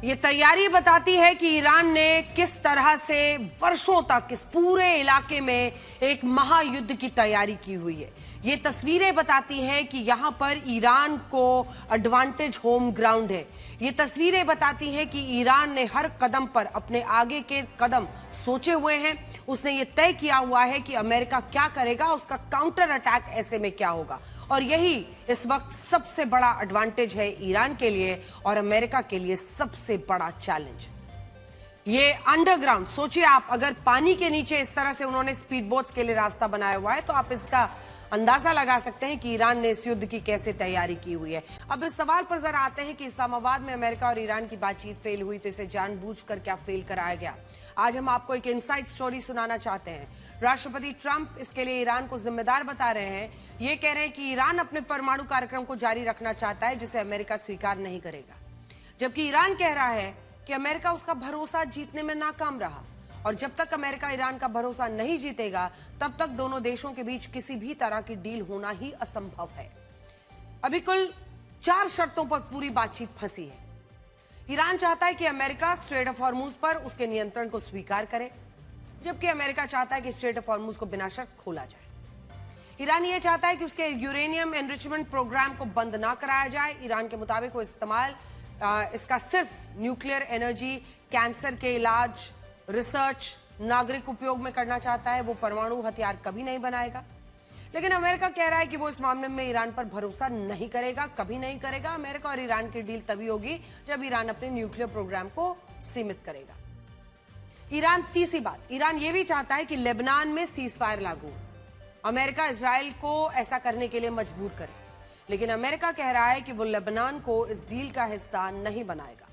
ये तैयारी बताती है कि ईरान ने किस तरह से वर्षों तक इस पूरे इलाके में एक महायुद्ध की तैयारी की हुई है। ये तस्वीरें बताती हैं कि यहां पर ईरान को एडवांटेज होम ग्राउंड है। ये तस्वीरें बताती हैं कि ईरान ने हर कदम पर अपने आगे के कदम सोचे हुए हैं। उसने ये तय किया हुआ है कि अमेरिका क्या करेगा, उसका काउंटर अटैक ऐसे में क्या होगा। और यही इस वक्त सबसे बड़ा एडवांटेज है ईरान के लिए और अमेरिका के लिए सबसे बड़ा चैलेंज। ये अंडरग्राउंड, सोचिए आप, अगर पानी के नीचे इस तरह से उन्होंने स्पीड बोट्स के लिए रास्ता बनाया हुआ है तो आप इसका अंदाजा लगा सकते हैं कि ईरान ने इस युद्ध की कैसे तैयारी की हुई है। अब इस सवाल पर जरा आते हैं कि इस्लामाबाद में अमेरिका और ईरान की बातचीत फेल हुई तो इसे जानबूझकर क्या फेल कराया गया। आज हम आपको एक इनसाइड स्टोरी सुनाना चाहते हैं। राष्ट्रपति ट्रंप इसके लिए ईरान को जिम्मेदार बता रहे हैं। ये कह रहे हैं कि ईरान अपने परमाणु कार्यक्रम को जारी रखना चाहता है जिसे अमेरिका स्वीकार नहीं करेगा, जबकि ईरान कह रहा है कि अमेरिका उसका भरोसा जीतने में नाकाम रहा और जब तक अमेरिका ईरान का भरोसा नहीं जीतेगा तब तक दोनों देशों के बीच किसी भी तरह की डील होना ही असंभव है। अभी कुल 4 शर्तों पर पूरी बातचीत फंसी है। ईरान चाहता है कि अमेरिका स्ट्रेट ऑफ हॉर्मूज पर उसके नियंत्रण को स्वीकार करे, जबकि अमेरिका चाहता है कि स्ट्रेट ऑफ हॉर्मूज को बिना शर्त खोला जाए। ईरान ये चाहता है कि उसके यूरेनियम एनरिचमेंट प्रोग्राम को बंद ना कराया जाए। ईरान के मुताबिक वो इस्तेमाल इसका सिर्फ न्यूक्लियर एनर्जी, कैंसर के इलाज, रिसर्च, नागरिक उपयोग में करना चाहता है। वो परमाणु हथियार कभी नहीं बनाएगा। लेकिन अमेरिका कह रहा है कि वो इस मामले में ईरान पर भरोसा नहीं करेगा, कभी नहीं करेगा। अमेरिका और ईरान की डील तभी होगी जब ईरान अपने न्यूक्लियर प्रोग्राम को सीमित करेगा। ईरान, तीसरी बात, ईरान ये भी चाहता है कि लेबनान में सीज फायर लागू हो। अमेरिका इजराइल को ऐसा करने के लिए मजबूर करे, लेकिन अमेरिका कह रहा है कि वो लेबनान को इस डील का हिस्सा नहीं बनाएगा।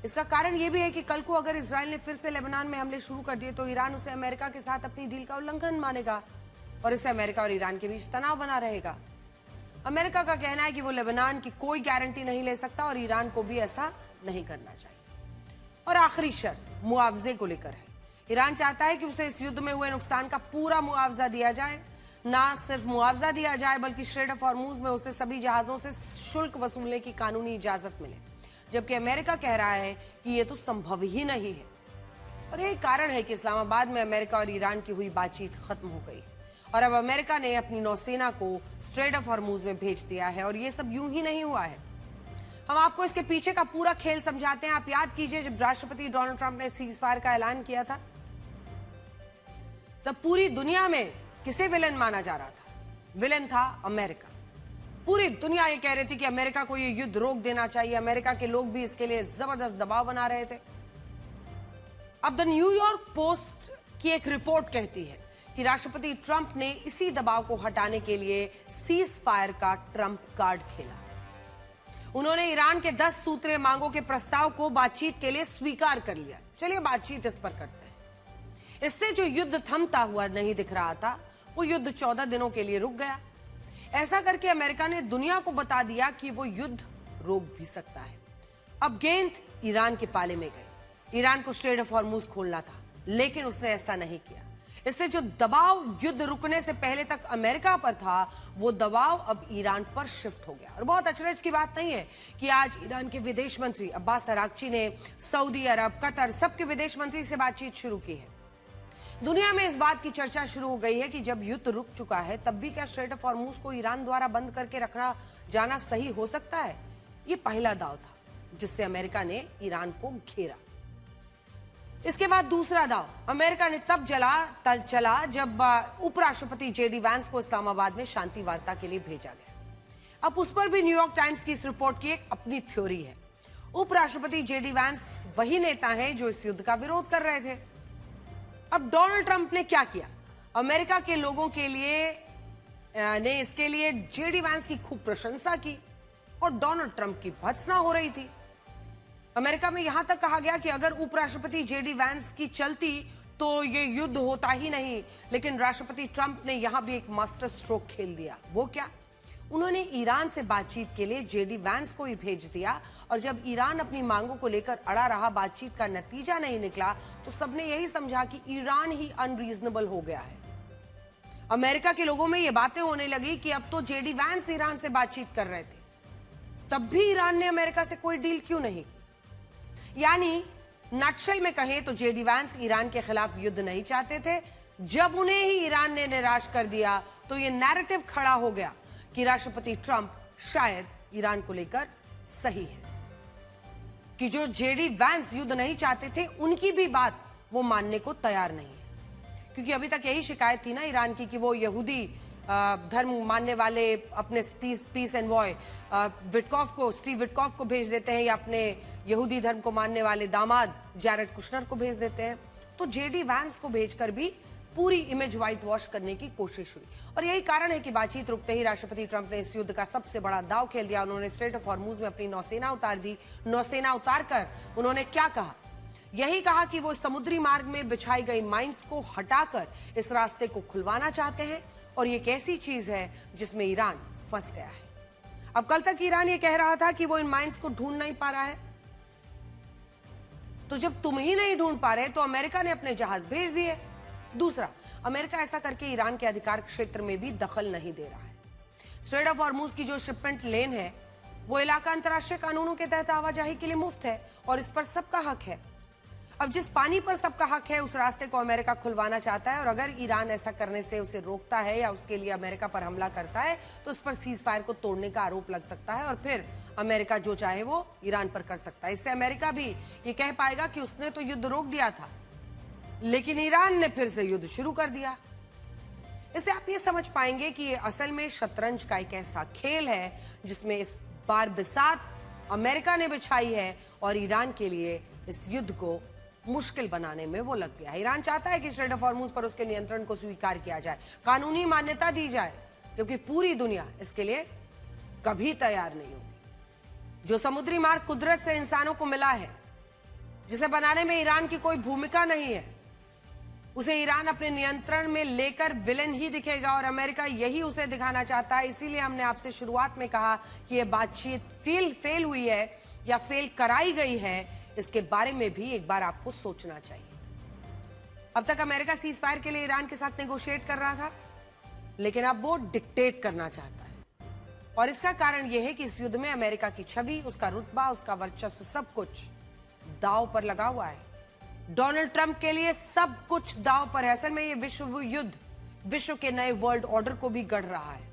इसका कारण यह भी है कि कल को अगर इजराइल ने फिर से लेबनान में हमले शुरू कर दिए तो ईरान उसे अमेरिका के साथ अपनी डील का उल्लंघन मानेगा और इससे अमेरिका और ईरान के बीच तनाव बना रहेगा। अमेरिका का कहना है कि वो लेबनान की कोई गारंटी नहीं ले सकता और ईरान को भी ऐसा नहीं करना चाहिए। और आखिरी शर्त मुआवजे को लेकर है। ईरान चाहता है कि उसे इस युद्ध में हुए नुकसान का पूरा मुआवजा दिया जाए। ना सिर्फ मुआवजा दिया जाए बल्कि स्ट्रेट ऑफ हॉर्मूज में उसे सभी जहाजों से शुल्क वसूलने की कानूनी इजाजत मिले, जबकि अमेरिका कह रहा है कि यह तो संभव ही नहीं है। और यही कारण है कि इस्लामाबाद में अमेरिका और ईरान की हुई बातचीत खत्म हो गई और अब अमेरिका ने अपनी नौसेना को स्ट्रेट ऑफ हॉर्मूज में भेज दिया है। और यह सब यूं ही नहीं हुआ है, हम आपको इसके पीछे का पूरा खेल समझाते हैं। आप याद कीजिए, जब राष्ट्रपति डोनाल्ड ट्रंप ने सीज फायर का ऐलान किया था तब पूरी दुनिया में किसे विलेन माना जा रहा था? विलेन था अमेरिका। पूरी दुनिया ये कह रही थी कि अमेरिका को ये युद्ध रोक देना चाहिए। अमेरिका के लोग भी इसके लिए जबरदस्त दबाव बना रहे थे। अब द न्यूयॉर्क पोस्ट की एक रिपोर्ट कहती है कि राष्ट्रपति ट्रंप ने इसी दबाव को हटाने के लिए सीज फायर का ट्रंप कार्ड खेला। उन्होंने ईरान के 10 सूत्रीय मांगों के प्रस्ताव को बातचीत के लिए स्वीकार कर लिया। चलिए बातचीत इस पर करते हैं। इससे जो युद्ध थमता हुआ नहीं दिख रहा था, वो युद्ध 14 दिनों के लिए रुक गया। ऐसा करके अमेरिका ने दुनिया को बता दिया कि वो युद्ध रोक भी सकता है। अब गेंद ईरान के पाले में गई। ईरान को स्ट्रेट ऑफ हॉर्मूज खोलना था, लेकिन उसने ऐसा नहीं किया। इससे जो दबाव युद्ध रुकने से पहले तक अमेरिका पर था, वो दबाव अब ईरान पर शिफ्ट हो गया। और बहुत अचरज की बात नहीं है कि आज ईरान के विदेश मंत्री अब्बास अरागची ने सऊदी अरब, कतर, सबके विदेश मंत्री से बातचीत शुरू की है। दुनिया में इस बात की चर्चा शुरू हो गई है कि जब युद्ध रुक चुका है, तब भी क्या स्ट्रेट ऑफ हॉर्मूज को ईरान द्वारा बंद करके रखना जाना सही हो सकता है? ये पहला दांव था जिससे अमेरिका ने ईरान को घेरा। इसके बाद दूसरा दांव अमेरिका ने तब चला जब उपराष्ट्रपति जेडी वैंस को इस्लामाबाद में शांति वार्ता के लिए भेजा गया। अब उस पर भी न्यूयॉर्क टाइम्स की इस रिपोर्ट की एक अपनी थ्योरी है। उपराष्ट्रपति जेडी वैंस वही नेता हैं जो इस युद्ध का विरोध कर रहे थे। अब डोनाल्ड ट्रंप ने क्या किया? अमेरिका के लोगों के लिए ने इसके लिए जेडी वैंस की खूब प्रशंसा की और डोनाल्ड ट्रंप की भत्सना हो रही थी। अमेरिका में यहां तक कहा गया कि अगर उपराष्ट्रपति जेडी वैंस की चलती तो ये युद्ध होता ही नहीं। लेकिन राष्ट्रपति ट्रंप ने यहां भी एक मास्टर स्ट्रोक खेल दिया। वो क्या? उन्होंने ईरान से बातचीत के लिए जेडी वैंस को ही भेज दिया, और जब ईरान अपनी मांगों को लेकर अड़ा रहा, बातचीत का नतीजा नहीं निकला, तो सबने यही समझा कि ईरान ही अनरीजनेबल हो गया है। अमेरिका के लोगों में ये बातें होने लगी कि अब तो जेडी वैंस ईरान से बातचीत कर रहे थे, तब भी ईरान ने अमेरिका से कोई डील क्यों नहीं की? यानी नटशेल में कहें तो जेडी वैंस ईरान के खिलाफ युद्ध नहीं चाहते थे। जब उन्हें ही ईरान ने निराश कर दिया, तो ये नैरेटिव खड़ा हो गया कि राष्ट्रपति ट्रंप शायद ईरान को लेकर सही है, कि जो जेडी वैंस युद्ध नहीं चाहते थे, उनकी भी बात वो मानने को तैयार नहीं है। क्योंकि अभी तक यही शिकायत थी ना ईरान की कि वो यहूदी धर्म मानने वाले अपने पीस एनवॉय स्टीव विटकॉफ को भेज देते हैं, या अपने यहूदी धर्म को मानने वाले दामाद जैरेड कुशनर को भेज देते हैं। तो जेडी वैंस को भेजकर भी पूरी इमेज व्हाइट वॉश करने की कोशिश हुई। और यही कारण है कि बातचीत रुकते ही राष्ट्रपति ट्रंप ने इस युद्ध का सबसे बड़ा दांव खेल दिया। उन्होंने स्ट्रेट ऑफ हॉर्मूज में अपनी नौसेना उतार दी। नौसेना उतारकर उन्होंने क्या कहा? यही कहा कि वो समुद्री मार्ग में बिछाई गई माइंस को हटाकर इस रास्ते को खुलवाना चाहते हैं, और ये एक ऐसी चीज है जिसमें ईरान फंस गया है। अब कल तक ईरान ये कह रहा था कि वो इन माइंस को ढूंढ नहीं पा रहा है, तो जब तुम ही नहीं ढूंढ पा रहे तो अमेरिका ने अपने जहाज भेज दिए। दूसरा, अमेरिका ऐसा करके ईरान के अधिकार क्षेत्र में भी दखल नहीं दे रहा है। स्ट्रेट ऑफ हॉर्मूज की जो शिपमेंट लेन है, वो इलाका अंतर्राष्ट्रीय कानूनों के तहत आवाजाही के लिए मुफ्त है और इस पर सबका हक है। अब जिस पानी पर सबका हक है, उस रास्ते को अमेरिका खुलवाना चाहता है, और अगर ईरान ऐसा करने से उसे रोकता है या उसके लिए अमेरिका पर हमला करता है, तो उस पर सीज फायर को तोड़ने का आरोप लग सकता है, और फिर अमेरिका जो चाहे वो ईरान पर कर सकता है। इससे अमेरिका भी ये कह पाएगा कि उसने तो युद्ध रोक दिया था, लेकिन ईरान ने फिर से युद्ध शुरू कर दिया। इससे आप ये समझ पाएंगे कि ये असल में शतरंज का एक ऐसा खेल है जिसमें इस बार बिसात अमेरिका ने बिछाई है, और ईरान के लिए इस युद्ध को मुश्किल बनाने में वो लग गया है। ईरान चाहता है कि स्ट्रेट ऑफ हॉर्मूज पर उसके नियंत्रण को स्वीकार किया जाए, कानूनी मान्यता दी जाए, क्योंकि पूरी दुनिया इसके लिए कभी तैयार नहीं होगी। जो समुद्री मार्ग कुदरत से इंसानों को मिला है, जिसे बनाने में ईरान की कोई भूमिका नहीं है, उसे ईरान अपने नियंत्रण में लेकर विलेन ही दिखेगा, और अमेरिका यही उसे दिखाना चाहता है। इसीलिए हमने आपसे शुरुआत में कहा कि यह बातचीत फेल हुई है या फेल कराई गई है, इसके बारे में भी एक बार आपको सोचना चाहिए। अब तक अमेरिका सीज फायर के लिए ईरान के साथ नेगोशिएट कर रहा था, लेकिन अब वो डिक्टेट करना चाहता है, और इसका कारण यह है कि इस युद्ध में अमेरिका की छवि, उसका रुतबा, उसका वर्चस्व, सब कुछ दांव पर लगा हुआ है। डोनाल्ड ट्रंप के लिए सब कुछ दांव पर है। असल में ये विश्व युद्ध विश्व के नए वर्ल्ड ऑर्डर को भी गढ़ रहा है।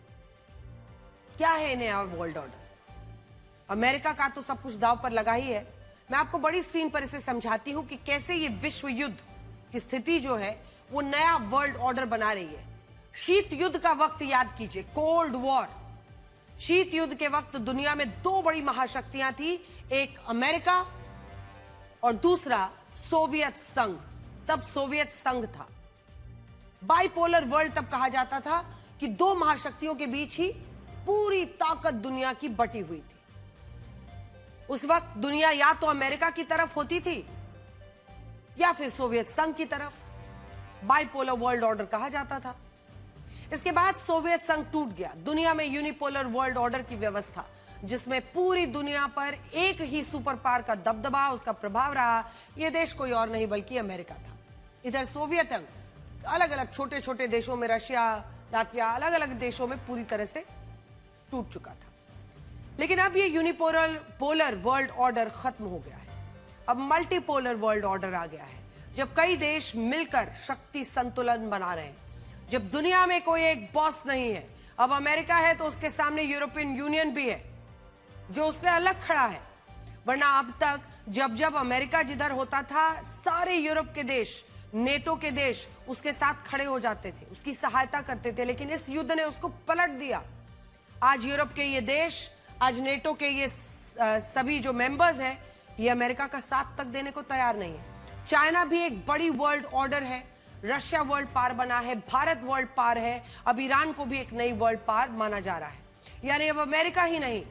क्या है नया वर्ल्ड ऑर्डर? अमेरिका का तो सब कुछ दांव पर लगा ही है। मैं आपको बड़ी स्क्रीन पर इसे समझाती हूं कि कैसे ये विश्व युद्ध की स्थिति जो है वो नया वर्ल्ड ऑर्डर बना रही है। शीत युद्ध का वक्त याद कीजिए, कोल्ड वॉर। शीत युद्ध के वक्त दुनिया में दो बड़ी महाशक्तियां थी, एक अमेरिका और दूसरा सोवियत संघ। तब सोवियत संघ था। बाइपोलर वर्ल्ड तब कहा जाता था कि दो महाशक्तियों के बीच ही पूरी ताकत दुनिया की बटी हुई थी। उस वक्त दुनिया या तो अमेरिका की तरफ होती थी या फिर सोवियत संघ की तरफ। बाइपोलर वर्ल्ड ऑर्डर कहा जाता था। इसके बाद सोवियत संघ टूट गया। दुनिया में यूनिपोलर वर्ल्ड ऑर्डर की व्यवस्था, जिसमें पूरी दुनिया पर एक ही सुपर पावर का दबदबा, उसका प्रभाव रहा। यह देश कोई और नहीं बल्कि अमेरिका था। इधर सोवियत संघ अलग अलग छोटे छोटे देशों में, रशिया, लातविया, अलग अलग देशों में पूरी तरह से टूट चुका था। लेकिन अब ये यूनिपोलर वर्ल्ड ऑर्डर खत्म हो गया है। अब मल्टीपोलर वर्ल्ड ऑर्डर आ गया है, जब कई देश मिलकर शक्ति संतुलन बना रहे हैं, जब दुनिया में कोई एक बॉस नहीं है। अब अमेरिका है तो उसके सामने यूरोपियन यूनियन भी है जो उससे अलग खड़ा है, वरना अब तक जब जब अमेरिका जिधर होता था, सारे यूरोप के देश, नेटो के देश उसके साथ खड़े हो जाते थे, उसकी सहायता करते थे। लेकिन इस युद्ध ने उसको पलट दिया। आज यूरोप के ये देश, आज नेटो के ये सभी जो मेंबर्स हैं, ये अमेरिका का साथ तक देने को तैयार नहीं है। चाइना भी एक बड़ी वर्ल्ड ऑर्डर है, रशिया वर्ल्ड पावर बना है, भारत वर्ल्ड पावर है, अब ईरान को भी एक नई वर्ल्ड पावर माना जा रहा है। यानी अब अमेरिका ही नहीं,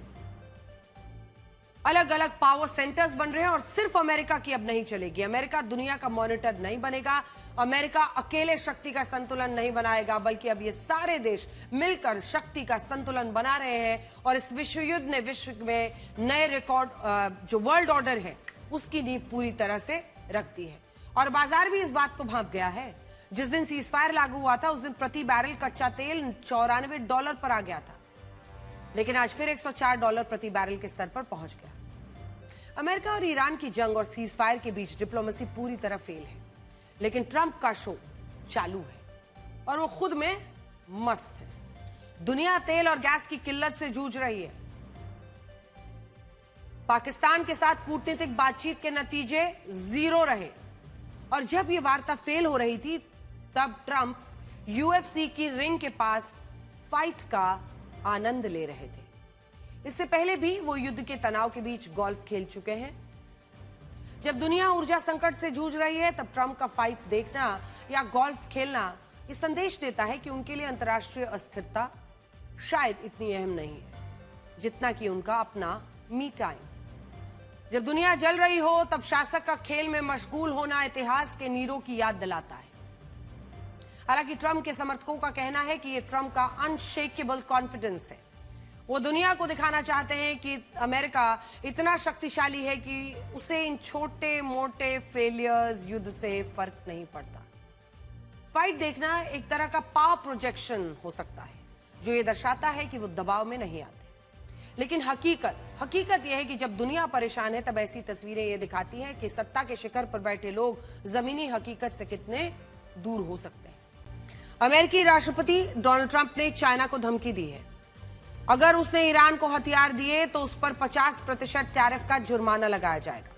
अलग अलग पावर सेंटर्स बन रहे हैं और सिर्फ अमेरिका की अब नहीं चलेगी। अमेरिका दुनिया का मॉनिटर नहीं बनेगा, अमेरिका अकेले शक्ति का संतुलन नहीं बनाएगा, बल्कि अब ये सारे देश मिलकर शक्ति का संतुलन बना रहे हैं। और इस विश्व युद्ध ने विश्व में नए रिकॉर्ड, जो वर्ल्ड ऑर्डर है, उसकी नींव पूरी तरह से रख दी है। और बाजार भी इस बात को भांप गया है। जिस दिन सीज फायर लागू हुआ था, उस दिन प्रति बैरल कच्चा तेल $94 पर आ गया था, लेकिन आज फिर $104 प्रति बैरल के स्तर पर पहुंच गया। अमेरिका और ईरान की जंग और सीज फायर के बीच डिप्लोमेसी पूरी तरह फेल है, लेकिन ट्रंप का शो चालू है और वो खुद में मस्त है। दुनिया तेल और गैस की किल्लत से जूझ रही है। पाकिस्तान के साथ कूटनीतिक बातचीत के नतीजे 0 रहे, और जब ये वार्ता फेल हो रही थी, तब ट्रंप यूएफसी की रिंग के पास फाइट का आनंद ले रहे थे। इससे पहले भी वो युद्ध के तनाव के बीच गोल्फ खेल चुके हैं। जब दुनिया ऊर्जा संकट से जूझ रही है, तब ट्रंप का फाइट देखना या गोल्फ खेलना ये संदेश देता है कि उनके लिए अंतर्राष्ट्रीय अस्थिरता शायद इतनी अहम नहीं है जितना कि उनका अपना मी टाइम। जब दुनिया जल रही हो, तब शासक का खेल में मशगूल होना इतिहास के नीरों की याद दिलाता है। हालांकि ट्रंप के समर्थकों का कहना है कि यह ट्रंप का अनशेकेबल कॉन्फिडेंस है। वो दुनिया को दिखाना चाहते हैं कि अमेरिका इतना शक्तिशाली है कि उसे इन छोटे मोटे फेलियर्स युद्ध से फर्क नहीं पड़ता। फाइट देखना एक तरह का पावर प्रोजेक्शन हो सकता है, जो ये दर्शाता है कि वो दबाव में नहीं आते। लेकिन हकीकत यह है कि जब दुनिया परेशान है, तब ऐसी तस्वीरें ये दिखाती हैं कि सत्ता के शिखर पर बैठे लोग जमीनी हकीकत से कितने दूर हो सकते हैं। अमेरिकी राष्ट्रपति डोनाल्ड ट्रंप ने चाइना को धमकी दी है, अगर उसने ईरान को हथियार दिए तो उस पर 50% टैरिफ का जुर्माना लगाया जाएगा।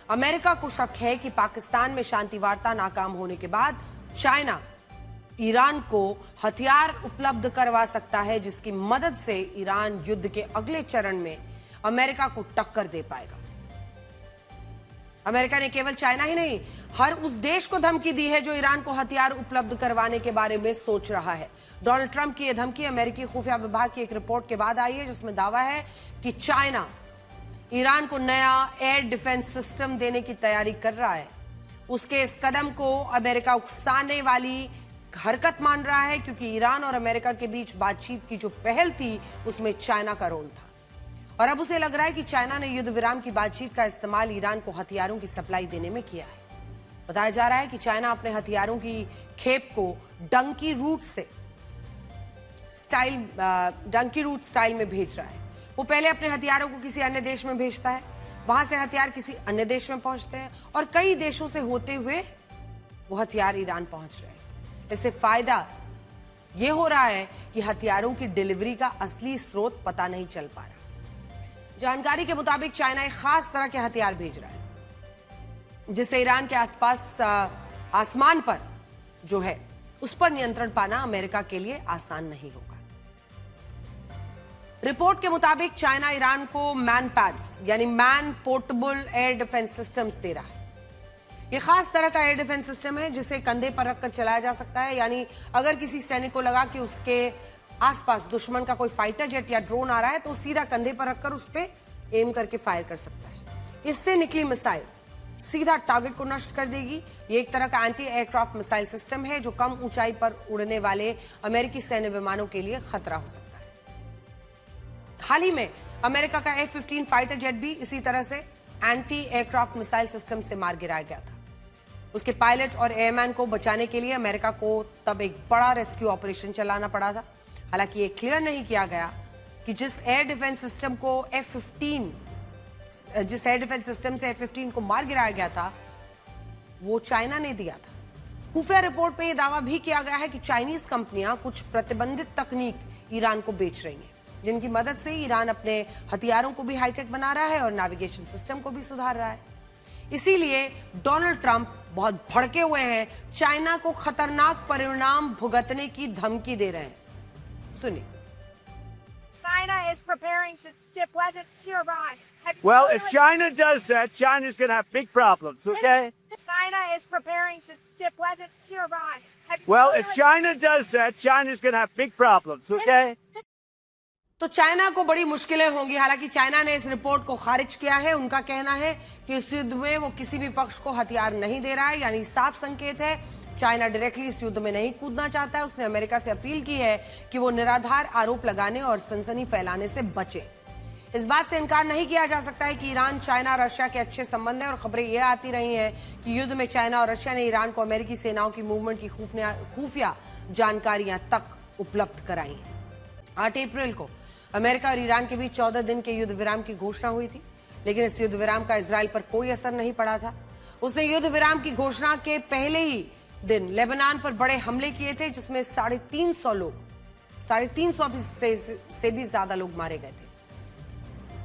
अमेरिका को शक है कि पाकिस्तान में शांति वार्ता नाकाम होने के बाद चाइना ईरान को हथियार उपलब्ध करवा सकता है, जिसकी मदद से ईरान युद्ध के अगले चरण में अमेरिका को टक्कर दे पाएगा। अमेरिका ने केवल चाइना ही नहीं, हर उस देश को धमकी दी है जो ईरान को हथियार उपलब्ध करवाने के बारे में सोच रहा है। डोनाल्ड ट्रंप की यह धमकी अमेरिकी खुफिया विभाग की एक रिपोर्ट के बाद आई है, जिसमें दावा है कि चाइना ईरान को नया एयर डिफेंस सिस्टम देने की तैयारी कर रहा है। उसके इस कदम को अमेरिका उकसाने वाली हरकत मान रहा है, क्योंकि ईरान और अमेरिका के बीच बातचीत की जो पहल थी, उसमें चाइना का रोल था। और अब उसे लग रहा है कि चाइना ने युद्ध विराम की बातचीत का इस्तेमाल ईरान को हथियारों की सप्लाई देने में किया है। बताया जा रहा है कि चाइना अपने हथियारों की खेप को डंकी रूट स्टाइल में भेज रहा है। वो पहले अपने हथियारों को किसी अन्य देश में भेजता है, वहां से हथियार किसी अन्य देश में पहुंचते हैं, और कई देशों से होते हुए वो हथियार ईरान पहुंच रहे हैं। इससे फायदा यह हो रहा है कि हथियारों की डिलीवरी का असली स्रोत पता नहीं चल पा रहा। जानकारी के मुताबिक चाइना एक खास तरह के हथियार भेज रहा है, जिससे ईरान के आसपास आसमान पर जो है उस पर नियंत्रण पाना अमेरिका के लिए आसान नहीं होगा। रिपोर्ट के मुताबिक चाइना ईरान को मैन पैड्स यानी man portable air defence systems दे रहा है। यह खास तरह का एयर डिफेंस सिस्टम है जिसे कंधे पर रखकर चलाया जा सकता है, यानी अगर किसी सैनिक को लगा कि उसके आसपास दुश्मन का कोई फाइटर जेट या ड्रोन आ रहा है, तो सीधा कंधे पर रखकर उस पर एम करके फायर कर सकता है। इससे निकली मिसाइल सीधा टारगेट को नष्ट कर देगी। ये एक तरह का एंटी एयरक्राफ्ट मिसाइल सिस्टम है, जो कम ऊंचाई पर उड़ने वाले अमेरिकी सैन्य विमानों के लिए खतरा हो सकता है। हाल ही में अमेरिका का F-15 फाइटर जेट भी इसी तरह से एंटी एयरक्राफ्ट मिसाइल सिस्टम से मार गिराया गया था। उसके पायलट और एयरमैन को बचाने के लिए अमेरिका को तब एक बड़ा रेस्क्यू ऑपरेशन चलाना पड़ा था। हालांकि ये क्लियर नहीं किया गया कि जिस एयर डिफेंस सिस्टम से F-15 को मार गिराया गया था वो चाइना ने दिया था। खुफिया रिपोर्ट में यह दावा भी किया गया है कि चाइनीज कंपनियां कुछ प्रतिबंधित तकनीक ईरान को बेच रही हैं, जिनकी मदद से ईरान अपने हथियारों को भी हाईटेक बना रहा है और नेविगेशन सिस्टम को भी सुधार रहा है। इसीलिए डोनाल्ड ट्रंप बहुत भड़के हुए हैं, चाइना को खतरनाक परिणाम भुगतने की धमकी दे रहे हैं। सुनिए। China is preparing to ship weapons to Iran. Well, if China does that, China's going to have big problems, okay? China is preparing to ship weapons to Iran. Well, if China does that, China's going to have big problems, okay? तो China को बड़ी मुश्किलें होंगी। हालांकि China ने इस report को खारिज किया है। उनका कहना है कि इस युद्ध में वो किसी भी पक्ष को हथियार नहीं दे रहा है, यानी साफ संकेत है चाइना डायरेक्टली इस युद्ध में नहीं कूदना चाहता है। उसने अमेरिका से अपील की है कि वो निराधार आरोप लगाने और सनसनी फैलाने से बचे। इस बात से इनकार नहीं किया जा सकता है कि ईरान, चाइना, रशिया के अच्छे संबंध हैं और खबरें ये आती रही हैं कि युद्ध में चाइना और रशिया ने ईरान को अमेरिकी सेनाओं की मूवमेंट की खुफिया जानकारियां तक उपलब्ध कराई हैं। 8 अप्रैल को अमेरिका और ईरान के बीच 14 दिन के युद्ध विराम की घोषणा हुई थी, लेकिन इस युद्ध विराम का इजराइल पर कोई असर नहीं पड़ा था। उसने युद्ध विराम की घोषणा के पहले ही दिन लेबनान पर बड़े हमले किए थे, जिसमें 350 से भी ज्यादा लोग मारे गए थे।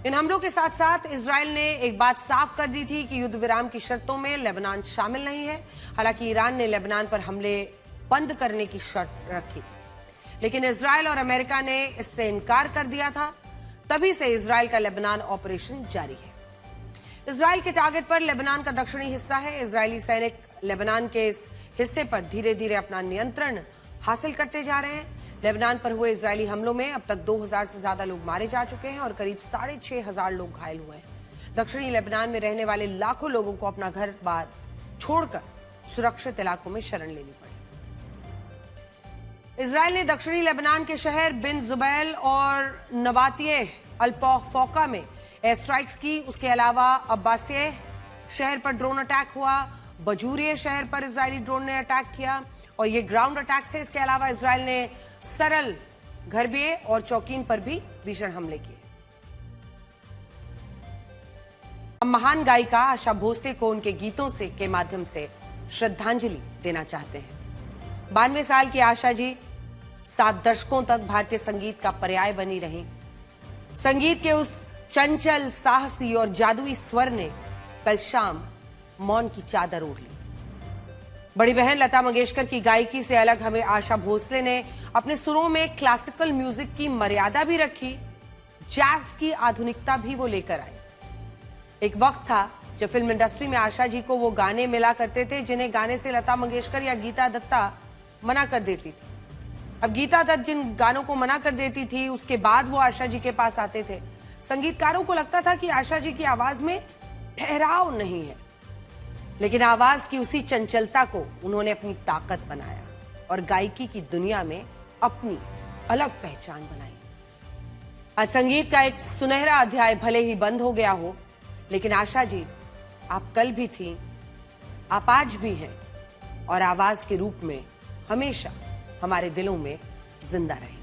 इन हमलों के साथ साथ इजराइल ने एक बात साफ कर दी थी कि युद्ध विराम की शर्तों में लेबनान शामिल नहीं है। हालांकि ईरान ने लेबनान पर हमले बंद करने की शर्त रखी थी, लेकिन इजराइल और अमेरिका ने इससे इनकार कर दिया था। तभी से इजराइल का लेबनान ऑपरेशन जारी है। इजराइल के टारगेट पर लेबनान का दक्षिणी हिस्सा है। इजरायली सैनिक लेबनान के इस हिस्से पर धीरे धीरे अपना नियंत्रण हासिल करते जा रहे हैं। लेबनान पर हुए इजरायली हमलों में अब तक 2000 से ज्यादा लोग मारे जा चुके हैं और करीब 6500 लोग घायल हुए हैं। दक्षिणी लेबनान में रहने वाले लाखों लोगों को अपना घर बार छोड़कर सुरक्षित इलाकों में शरण लेनी पड़ी। इजराइल ने दक्षिणी लेबनान के शहर बिन जुबैल और नबातिये अल-फौका में एयर स्ट्राइक्स की। उसके अलावा अब्बासिया शहर पर ड्रोन अटैक हुआ, बजूरिया शहर पर इजरायली ड्रोन ने अटैक किया और ये ग्राउंड अटैक थे। इसके अलावा इजराइल ने सरल, घरबिये और चौकीन पर भी भीषण हमले किए। हम महान गायिका आशा भोसले को उनके गीतों के माध्यम से श्रद्धांजलि देना चाहते हैं। 92 साल की आशा जी 7 दशकों तक भारतीय संगीत का पर्याय बनी रही। संगीत के उस चंचल, साहसी और जादुई स्वर ने कल शाम मौन की चादर ओढ़ ली। बड़ी बहन लता मंगेशकर की गायकी से अलग हमें आशा भोसले ने अपने सुरों में क्लासिकल म्यूजिक की मर्यादा भी रखी, जैज की आधुनिकता भी वो लेकर आई। एक वक्त था जब फिल्म इंडस्ट्री में आशा जी को वो गाने मिला करते थे जिन्हें गाने से लता मंगेशकर या गीता दत्ता मना कर देती थी। अब गीता दत्त जिन गानों को मना कर देती थी, उसके बाद वो आशा जी के पास आते थे। संगीतकारों को लगता था कि आशा जी की आवाज में ठहराव नहीं है, लेकिन आवाज की उसी चंचलता को उन्होंने अपनी ताकत बनाया और गायकी की दुनिया में अपनी अलग पहचान बनाई। आज संगीत का एक सुनहरा अध्याय भले ही बंद हो गया हो, लेकिन आशा जी, आप कल भी थी, आप आज भी हैं और आवाज के रूप में हमेशा हमारे दिलों में जिंदा रहे।